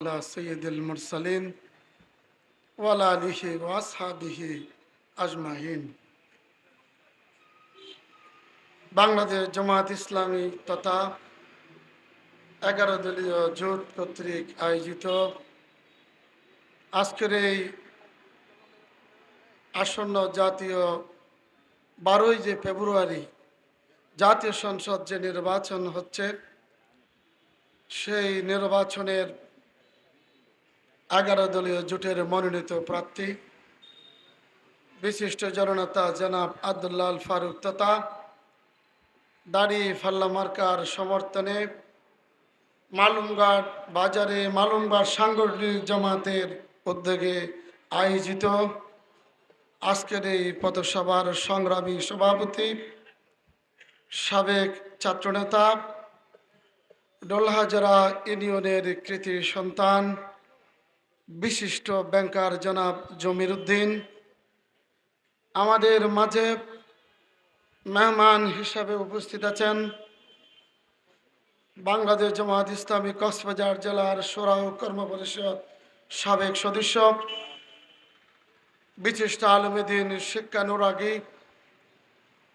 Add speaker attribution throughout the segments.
Speaker 1: على سيد المرسلين وعلى آله وأصحابه أجمعين। বাংলাদেশ জামায়াত ইসলামী তথা 11 দলীয় জোট কর্তৃক আয়োজিত আজকের এই আসন্ন জাতীয় 12 ফেব্রুয়ারি জাতীয় সংসদ যে নির্বাচন হচ্ছে, সেই নির্বাচনের 11 দলীয় জোটের মনোনীত প্রার্থী বিশিষ্ট জননেতা জনাব আব্দুল্লাহ আল ফারুক তথা দাড়ি ফাল্লা মার্কার সমর্থনে মালুমঘাট বাজারে মালুমঘাট সাংগঠনিক জামাতের উদ্যোগে আয়োজিত আজকের এই পথসভার সংগ্রামী সভাপতি, সাবেক ছাত্রনেতা, ডোলহাজারা ইউনিয়নের কৃতি সন্তান, বিশিষ্ট ব্যাংকার জনাব জমির উদ্দিন, আমাদের মাঝে মেহমান হিসাবে উপস্থিত আছেন বাংলাদেশ জামায়াত ইসলামী কক্সবাজার জেলার শোরা ও কর্ম পরিষদ সাবেক সদস্য, বিশিষ্ট আলমেদিন শিক্ষানুরাগী,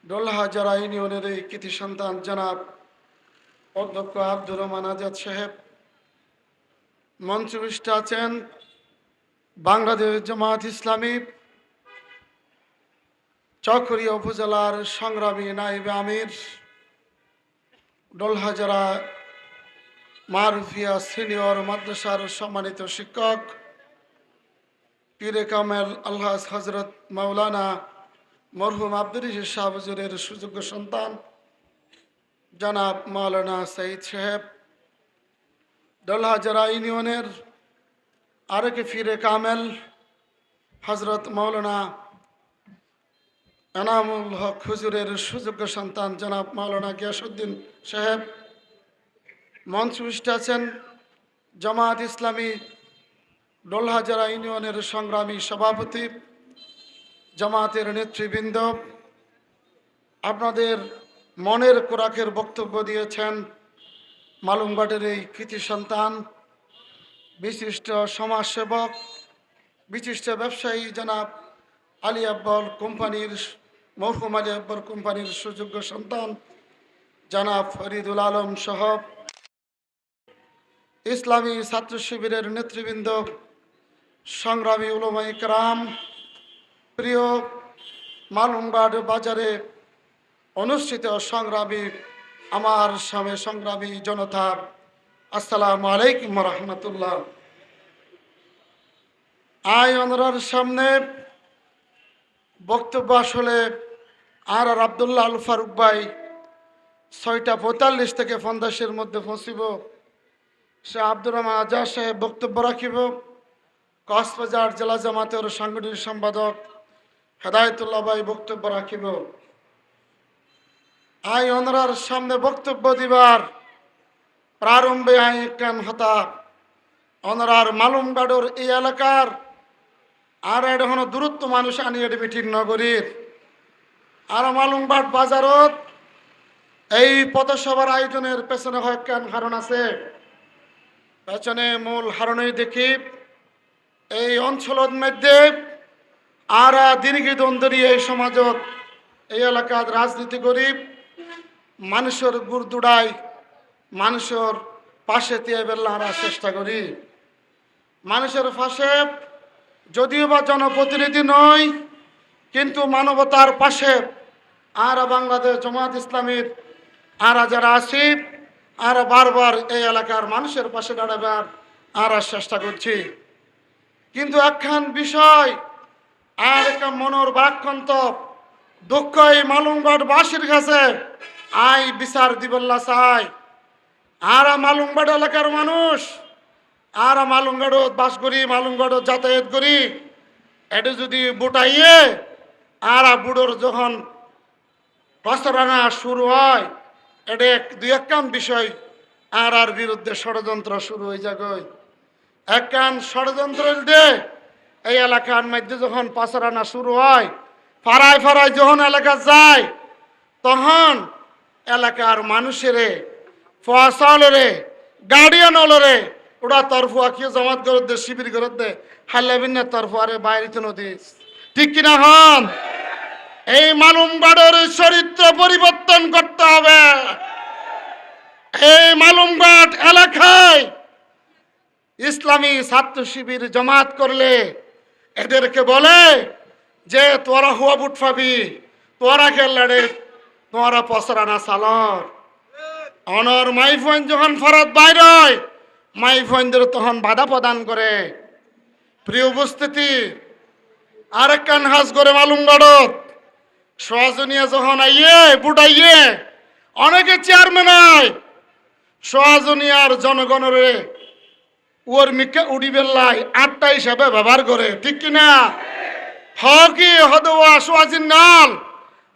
Speaker 1: ডোলহাজারা ইউনিয়নের এই কৃতি সন্তান জনাব অধ্যক্ষ আব্দুর রহমান আজাদ সাহেব। মঞ্চবিষ্ট আছেন বাংলাদেশ জামায়াত ইসলামী চকরিয়া উপজেলার সংগ্রামী নায়েবে আমির, ডোলহাজারা মারুফিয়া সিনিয়র মাদ্রাসার সম্মানিত শিক্ষক, পীরে কামেল আলহাজ হজরত মাওলানা মরহুম আব্দুর রশিদ শাহ হুজুরের সুযোগ্য সন্তান জনাব মাওলানা সঈদ সাহেব, ডোলহাজারা ইউনিয়নের আরেক পীরে কামেল হজরত মাওলানা এনামুল হক হুজুরের সুযোগ্য সন্তান জনাব মাওলানা গিয়াসউদ্দিন সাহেব। মঞ্চবিষ্ট আছেন জামায়াত ইসলামী ডোলহাজারা ইউনিয়নের সংগ্রামী সভাপতি, জামায়াতের নেতৃবৃন্দ। আপনাদের মনের খোরাকের বক্তব্য দিয়েছেন মালুমঘাটের এই কৃতি সন্তান, বিশিষ্ট সমাজসেবক, বিশিষ্ট ব্যবসায়ী জনাব আলী আকবর কোম্পানির মরহুম আলী আকবর কোম্পানির সুযোগ্য সন্তান জনাব ফরিদুল আলম সহ ইসলামী ছাত্র শিবিরের নেতৃবৃন্দ, সংগ্রামী উলামা ইকরাম, প্রিয় মালুমঘাট বাজারে অনুষ্ঠিত সংগ্রামী আমার সামনে সংগ্রামী জনতা, আসসালামু আলাইকুম রহমতুল্লাহ। ওনার সামনে বক্তব্য আসলে আর আব্দুল্লাহ আল ফারুক ভাই 6:45 থেকে 50-এর মধ্যে পৌঁছিব। সে আব্দুর রহমান আজাদ সাহেব বক্তব্য রাখিব। কক্সবাজার জেলা জামাতের সাংগঠনিক সম্পাদক হেদায়েতুল্লাহ ভাই বক্তব্য রাখিব। ওনার সামনে বক্তব্য দিবার প্রারম্ভে কান হতা ওনার মালুমঘাটর এই এলাকার আর এখন দূরত্ব মানুষ আনিয়ে মিঠির নগরীর আর মালুমঘাট বাজারত এই পথসভার আয়োজনের পেছনে কয়েকখান কারণ আছে। পেছনে মূল হারণই দেখি এই অঞ্চলের মধ্যে আর দীর্ঘদিন এই সমাজত এই এলাকার রাজনীতি করি, মানুষের গুড় দুড়াই, মানুষের পাশে দিয়ে বেলার চেষ্টা করি। মানুষের পাশে যদিও বা জনপ্রতিনিধি নয়, কিন্তু মানবতার পাশে আর বাংলাদেশ জামায়াত ইসলামীর আর যারা আছি আর বারবার এই এলাকার মানুষের পাশে দাঁড়াবার আর চেষ্টা করছি। কিন্তু একখান বিষয় আর একটা মনোর বাক্যন্ত দুঃখ এই মালুমঘাটবাসীর কাছে বিচার দিবল্লা চাই। আর মালুমঘাট এলাকার মানুষ আর মালুমঘাটত বাস করি, মালুমঘাটত যাতায়াত করি, এটা যদি বুটাইয়ে আর বুড়োর যখন প্রচারণা শুরু হয়, এটা দুই একখান বিষয় আর বিরুদ্ধে ষড়যন্ত্র শুরু হয়ে যাবে। একখান ষড়যন্ত্র এই এলাকার মধ্যে যখন প্রচারণা শুরু হয়, ফাড়ায় ফাড়ায় যখন এলাকা যায়, তখন এলাকার মানুষেরে ফসলরে গার্ডিয়ান হলরে ওরা তরফুয়া কি জামাত গরত দে শিবির গরত দে হাল্লাবিন না তরফুয়ারে বাইরে তো নদীস ঠিক কিনা হন? এই মালুমগড়ের চরিত্র পরিবর্তন করতে হবে। এই মালুমগড় এলাকায় ইসলামী ছাত্র শিবির জমাত করলে এদেরকে বলে যে তোরা হুয়া বুট পাবি, তোরা খেললে তোরা পসরানা সালর অনর মাইফোন যখন ফরত বাইর হয় মাইফোনদের তখন বাধা প্রদান করে। প্রিয় উপস্থিতি, আরেকখান হাজ করে মালুমগড়ত সহজনিয়া যখন আইয়ে বুট আইয়ে অনেকে চেয়ারম্যান হয় সহজনিয়ার জনগণরে ওর মিকে উড়ি বেল্লাই 8টা হিসাবে ব্যবহার করে ঠিক কিনা? হকি হদওয়া সোয়াজিন নাল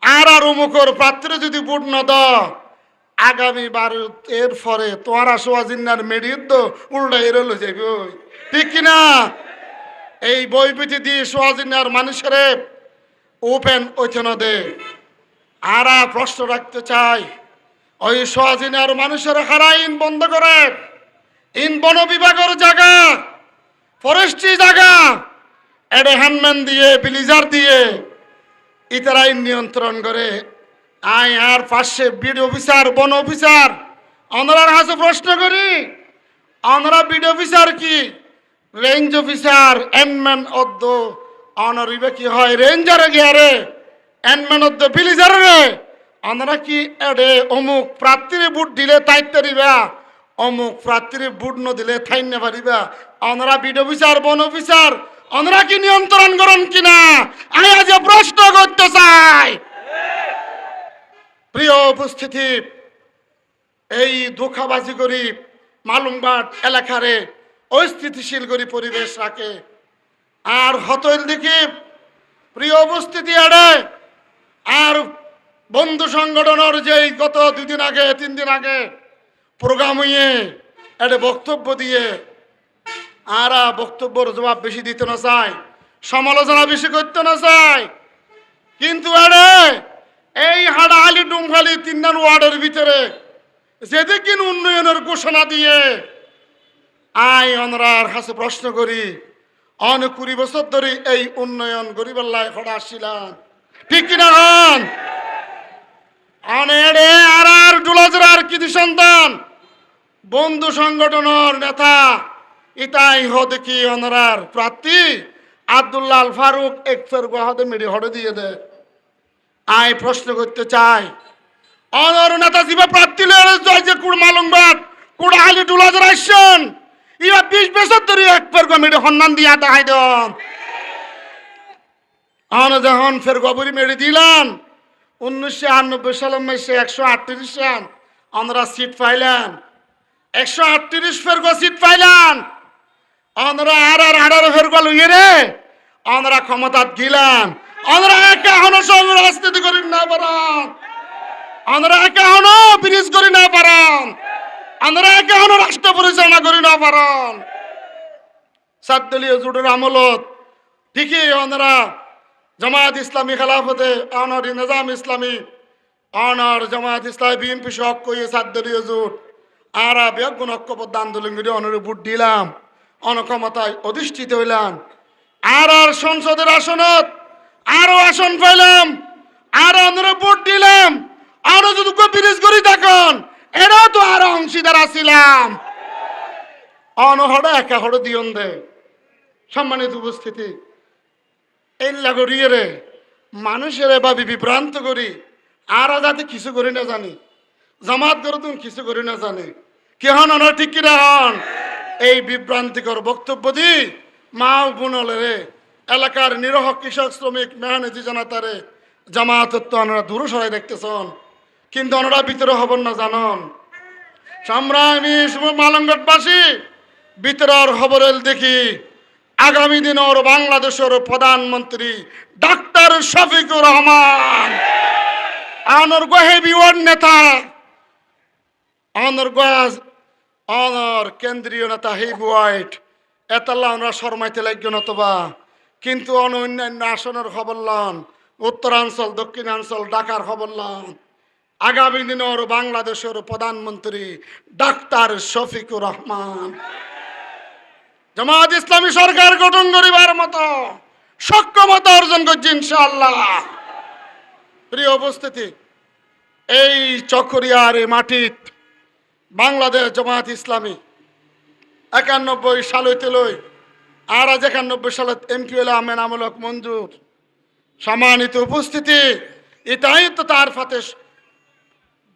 Speaker 1: আর অমুকর প্রার্থীরা যদি বুট ন দ আগামী বার এর পরে তোমার সোয়াজিনার মেডিয়ে তো উল্টা এরল যাইব ঠিক কিনা? এই বইপিটি দিয়ে সোয়াজিনার মানুষের ওপেন ওইখানে দে। আর প্রশ্ন রাখতে চাই, ওই সোয়াজিনার মানুষের হারা ইন বন্ধ করে ইন বন বিভাগের জায়গা ফরেস্ট্রি জায়গা এডে হ্যান্ডম্যান দিয়ে বিলিজার দিয়ে ইতারাই নিয়ন্ত্রণ করে। আই আর পাশে বিড অফিসার বন অফিসার অনরার হাসে প্রশ্ন করি, অনরা বিড অফিসার কি রেঞ্জ অফিসার এনম্যান অদ্দ অনরিবে কি হয় রেঞ্জারে গিয়ারে এনম্যান অদ্দ বিলিজারে রে অনরা কি এডে অমুক প্রার্থীরে বুট দিলে তাইতে দিবা অমুক প্রার্থীরে বুট ন দিলে থাইন না পারিবা। অনরা বিড অফিসার বন অফিসার অনরা কি নিয়ন্ত্রণ করেন কিনা আমি আজ প্রশ্ন করতে চাই। প্রিয় উপস্থিতি, এই ধোঁকাবাজি করি মালুমঘাট এলাকারে অস্থিতিশীল করি পরিবেশ রাখে। আর হতইল দেখি প্রিয় উপস্থিতি আড়ে আর বন্ধু সংগঠনের যে গত 2 দিন আগে 3 দিন আগে প্রোগ্রাম হইয়ে এটা বক্তব্য দিয়ে আর বক্তব্যর জবাব বেশি দিতে না চায়, সমালোচনা বেশি করতে না চায়, কিন্তু আরে এই হাড়াহালি ডুমখালি 3 নং ওয়ার্ডের ভিতরে যেদিন উন্নয়নের ঘোষণা দিয়ে আই অনরার কাছে প্রশ্ন করি 20 বছর ধরে এই উন্নয়ন গরিবের লাই খড়া আসছিলাম ঠিক কিনা হন? অনেরে আর ডুলাজরার কৃতি সন্তান বন্ধু সংগঠনের নেতা ইতাই হদেকি অনরার প্রার্থী আব্দুল্লাহ আল ফারুক এক ফের গুয়াহাতে মেডি হড়ে দিয়ে দে। আই প্রশ্ন করতে চাই, অনর নেতা জিবা প্রার্থী লয়ে যায় যে কুড় মালুমঘাট কুড় আলি ডুলাজর আসছেন ইয়া 20 বছর ধরে এক ফের মেডি হন্নান দিয়া দেখাই দেন। অন যখন ফের গবরি মেডি দিলাম 1998 সালের মাসে 138 রান আমরা সিট পাইলাম, 138 ফের সিট পাইলাম। আমরা আর 18 ফের লইয়ে রে আমরা ক্ষমতা গিলাম। আমরা একা হনো সব রাজনীতি করি না পারান, আমরা একা হনো ব্রিজ করি না পারান, আমরা একা হনো রাষ্ট্র পরিচালনা করি না পারান। 7 দলীয় জোটের আমলত ঠিকই আমরা জামাত ইসলামী খেলাফতে অনর নিজাম ইসলামী অনর জামাত ইসলামী বিএনপি সহ কই 7 দলীয় জোট আর বেগুন ঐক্যবদ্ধ আন্দোলন করে অনরে ভোট দিলাম, অনক্ষমতায় অধিষ্ঠিত হইলাম। আর সংসদের আসনত আরো আসন পাইলাম, আর অনরে ভোট দিলাম। আরো যদি ব্রিজ করি তখন এরাও তো আরো অংশীদার আসিলাম। অনহড়ে একা হড়ে দিয়ন দে। সম্মানিত উপস্থিতি, এই লাগরিয়ে রে মানুষের এভাবে বিভ্রান্ত করি আর যাতে কিছু করি না জানি, জামাত করে তুমি কিছু করি না জানি কি হন অনর ঠিক কিনা হন? এই বিভ্রান্তিকর বক্তব্য দি মা বোনলে রে এলাকার নিরহ কৃষক শ্রমিক মেহনতি জনতারে জামাত ওনারা দূর সরাই দেখতেছন, কিন্তু ওনারা ভিতরে হবেন না জানন। সম্রামী মালঙ্গটবাসী ভিতরের খবরের দেখি আগামী দিনের বাংলাদেশের প্রধানমন্ত্রী ডাক্তার শফিকুর রহমান আনর গোহেবি ওয়ার্ড নেতা অনর গাজ অনর কেন্দ্রীয় নেতা হেবি ওয়াইট এতাল্লা আমরা শর্মাইতে লাগবে নতবা, কিন্তু অন্যান্য আসনের খবর লন, উত্তরাঞ্চল দক্ষিণাঞ্চল ঢাকার খবর লন। আগামী দিনের বাংলাদেশের প্রধানমন্ত্রী ডাক্তার শফিকুর রহমান জামাত ইসলামী সরকার গঠন করিবার মতো সক্ষমতা অর্জন করছি ইনশাআল্লাহ। প্রিয় উপস্থিতি, এই চকরিয়ার এই মাটিত বাংলাদেশ জামাত ইসলামী 91 সাল হইতে লই আর আজ 91 সালত এমপি হলে আমেন আমলক মঞ্জুর। সম্মানিত উপস্থিতি, এটাই তো তার ফাতে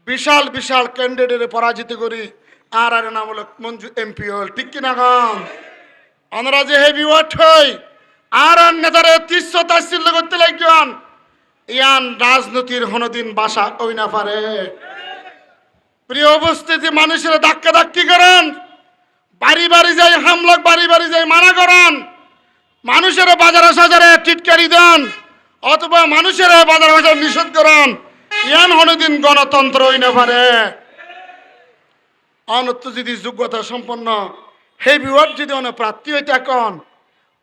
Speaker 1: বিশাল বিশাল ক্যান্ডিডেটে পরাজিত করি আর আমলক মঞ্জুর এমপি হল, ঠিক কিনা গান? আমরা যে হেভি ওয়াট হই আর নেতারে ৩০ তাচ্ছিল্য করতে লাগবেন, ইয়ান রাজনীতির হনদিন বাসা ওই না পারে। প্রিয় উপস্থিতি, মানুষের ধাক্কা ধাক্কি করেন, বাড়ি বাড়ি যাই হামলা, বাড়ি বাড়ি যাই মানা করেন, মানুষের বাজারে সাজারে টিটকারি দেন, অথবা মানুষের বাজার বাজার নিষেধ করেন, ইয়ান হনদিন গণতন্ত্র ওই না পারে। অনত্য যদি যোগ্যতা সম্পন্ন হেভি ওয়াট যদি অনেক প্রার্থী হইতে এখন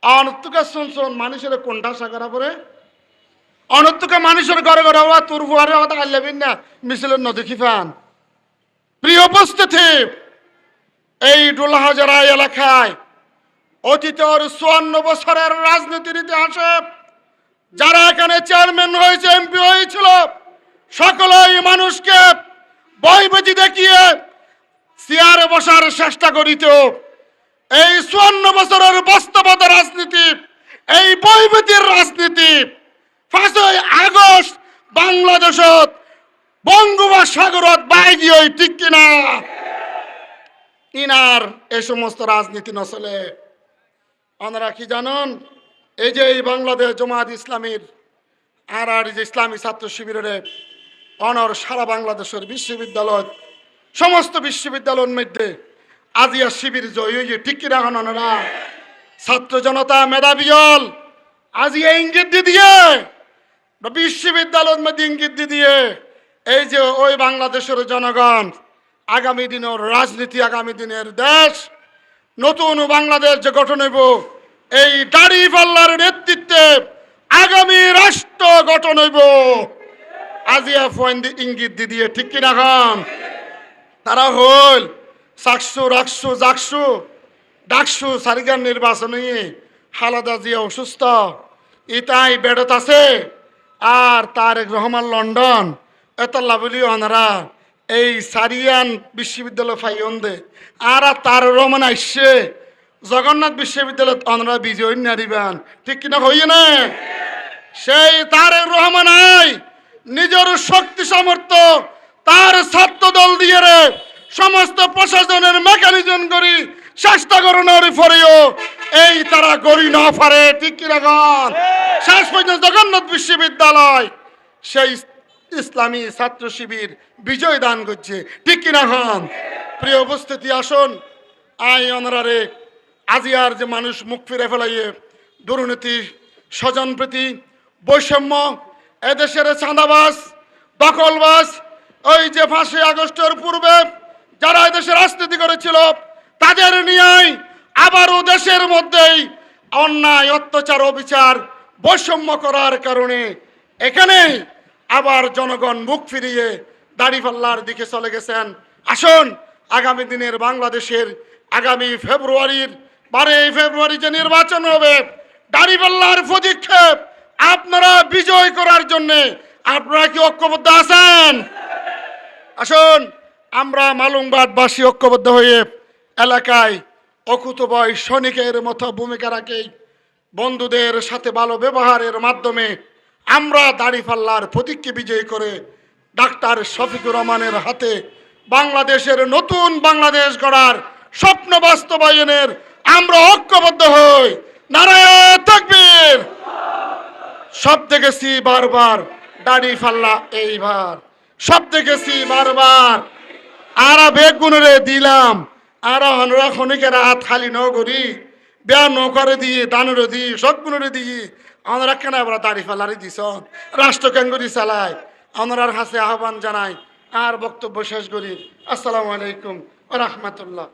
Speaker 1: অনত্তকা শুনছন মানুষের কোনটা সাগরা পরে অনত্তকা মানুষের ঘরে ঘরে হওয়া তোর ফুয়ারে হওয়া আল্লাবিন না মিছিলের নদী পান। প্রিয় উপস্থিতি, এই ডোলাহাজারা এলাকায় অতীতের 54 বছরের রাজনীতির ইতিহাসে যারা এখানে চেয়ারম্যান হয়েছে, এমপি হয়েছিল, সকলেই মানুষকে বইবেজি দেখিয়ে চেয়ারে বসার চেষ্টা করিত। এই 54 বছরের বাস্তবতা রাজনীতি, এই বইবেজির রাজনীতি 5ই আগস্ট বাংলাদেশত বঙ্গোপসাগরত বাইজি হই, ঠিক কিনা? ইনার এই সমস্ত রাজনীতি নচলে। আপনারা কি জানেন, এই যে এই বাংলাদেশ জামাত ইসলামীর আর যে ইসলামী ছাত্র শিবিরের অনর সারা বাংলাদেশের বিশ্ববিদ্যালয়, সমস্ত বিশ্ববিদ্যালয়ের মধ্যে আজিয়া শিবির জয় হয়ে, ঠিক কিনা? না, ছাত্র জনতা মেধাবী হল আজিয়া ইঙ্গিত দিয়ে বিশ্ববিদ্যালয়ের মধ্যে ইঙ্গিত দিয়ে এই যে ওই বাংলাদেশের জনগণ আগামী দিনের রাজনীতি, আগামী দিনের দেশ, নতুন বাংলাদেশ যে গঠন হইব, এই দাঁড়িপাল্লার নেতৃত্বে আগামী রাষ্ট্র গঠন হইব, আজিয়া ফয়েন ইঙ্গিত দিয়ে, ঠিক কিনা? খান তারা হল চাকসু রাকসু জাকসু ডাকসু সারিগার নির্বাচনে খালেদা জিয়া অসুস্থ, ইতাই বেডত আছে, আর তারেক রহমান লন্ডন এতলা বলি ওনারা এই সারিয়ান বিশ্ববিদ্যালয় ফাইন দে, আর তার রহমান আসছে জগন্নাথ বিশ্ববিদ্যালয় ওনারা বিজয় নারিবেন, ঠিক কিনা? হইয়ে না? সেই তারেক রহমান আই নিজের শক্তি সামর্থ্য তার ছাত্র দল দিয়ে রে সমস্ত প্রশাসনের মেকানিজম করি চেষ্টা করানোর পরেও এই তারা গড়ি না পারে, ঠিক কিনা? গান শেষ পর্যন্ত জগন্নাথ বিশ্ববিদ্যালয় সেই ইসলামী ছাত্র শিবির বিজয় দান করছে, ঠিক কিনা? গান প্রিয় উপস্থিতি, আসুন আই অনারে আজিয়ার যে মানুষ মুখ ফিরে ফেলাইয়ে দুর্নীতি, স্বজনপ্রীতি, বৈষম্য, এদেশের চাঁদাবাজ, দখলবাজ, ওই যে 5ই আগস্টের পূর্বে যারা এদেশে রাজনীতি করেছিল তাদের নিয়ে আবারও দেশের মধ্যেই অন্যায়, অত্যাচার, অবিচার, বৈষম্য করার কারণে এখানে আবার জনগণ মুখ ফিরিয়ে দাড়িপাল্লার দিকে চলে গেছেন। আসুন আগামী দিনের বাংলাদেশের আগামী ফেব্রুয়ারির 12ই ফেব্রুয়ারি যে নির্বাচন হবে, দাড়িপাল্লার পদক্ষেপ আপনারা বিজয় করার জন্য আপনারা কি ঐক্যবদ্ধ আছেন? আসুন আমরা মালুমবাদবাসী ঐক্যবদ্ধ হয়ে এলাকায় অকুতভয় সৈনিকের মতো ভূমিকা রাখি, বন্ধুদের সাথে ভালো ব্যবহারের মাধ্যমে আমরা দাড়িপাল্লার প্রতীককে বিজয়ী করে ডাক্তার শফিকুর রহমানের হাতে বাংলাদেশের নতুন বাংলাদেশ গড়ার স্বপ্ন বাস্তবায়নের আমরা ঐক্যবদ্ধ হই। নারায়ে তাকবীর। সব দেখেছি বারবার দাড়িপাল্লা, এইবার সব দেখেছি বারবার, আর বেগুনরে দিলাম, আর হনরা খনিকের হাত খালি ন করি বেয়া ন করে দিয়ে দানুরে দিই সবগুলোরে দিই, আমরা কেন আমরা দাড়িপাল্লারই দিস রাষ্ট্র কেঙ্গুরি চালায়। আমরার কাছে আহ্বান জানাই আর বক্তব্য শেষ করি। আসসালামু আলাইকুম ওয়া রাহমাতুল্লাহ।